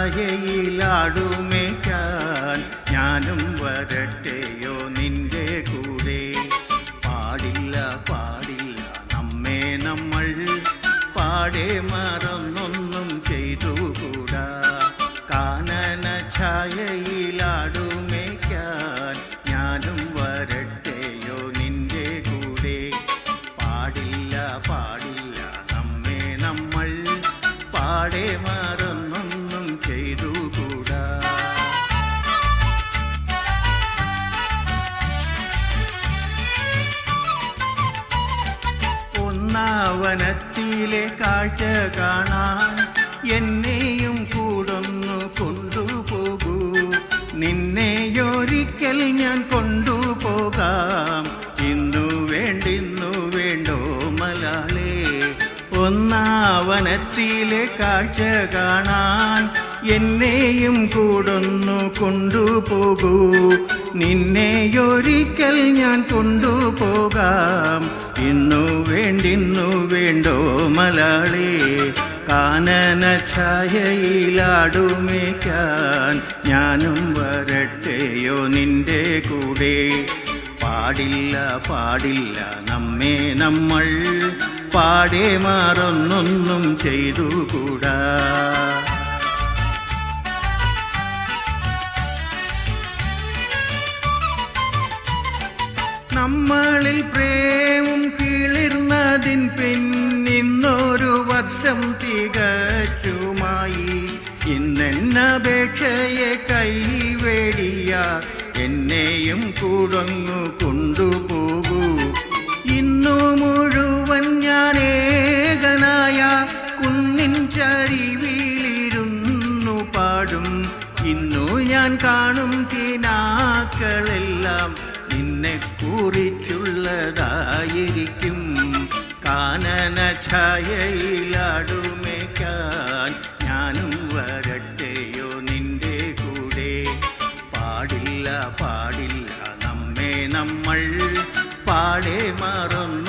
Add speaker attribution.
Speaker 1: ഛായയിലാടുമേക്കാൻ ഞാനും വരട്ടെയോ നിന്റെ കൂടെ. പാടില്ല പാടില്ല നമ്മെ നമ്മൾ പാടെ മറന്നൊന്നും ചെയ്തുകൂടാ. കാനന ഛായയിലാടുമേക്കാൻ ഞാനും വരട്ടെയോ നിന്റെ കൂടെ. പാടില്ല പാടില്ല നമ്മെ നമ്മൾ പാടെ മറന്നൊന്നും ചെയ്തുകൂടാ. ഒന്നാവനത്തിലെ കാഴ്ച കാണാൻ എന്നെയും കൂടൊന്നു കൊണ്ടുപോകൂ. നിന്നെയൊരിക്കൽ ഞാൻ കൊണ്ടുപോകാം. ഇന്നു വേണ്ടോ മലാളേ. ഒന്നാവനത്തിലെ കാഴ്ച കാണാൻ എന്നെയും കൂടൊന്നു കൊണ്ടുപോകൂ. നിന്നെയൊരിക്കൽ ഞാൻ കൊണ്ടുപോകാം. ഇന്നു വേണ്ടോ മലാളേ. കാനന ഛായയിലാടുമേക്കാൻ ഞാനും വരട്ടെയോ നിന്റെ കൂടെ. പാടില്ല പാടില്ല നമ്മെ നമ്മൾ പാടെ മറന്നൊന്നും ചെയ്തുകൂടാ. നമ്മളിൽ പ്രേമം കിളിർന്നതിൻ പിന്നിന്നൊരു വർഷം തികച്ചുമായി. ഇന്നെന്നപേക്ഷയെ കൈവേടിയ എന്നെയും കൂടങ്ങു കൊണ്ടുപോകൂ. ഇന്നു മുഴുവൻ ഞാൻ ഏകനായ കുന്നിൻ ചരിവിലിരുന്നു പാടും. ഇന്നു ഞാൻ കാണും കിനാക്കളെല്ലാം നിന്നെ കുറിച്ചുള്ളതായിരിക്കും. കാനന ഛായയിലാടുമേക്കാൻ ഞാനും വരട്ടെയോ നിന്റെ കൂടെ. പാടില്ല പാടില്ല നമ്മെ നമ്മൾ പാടെ മറന്നു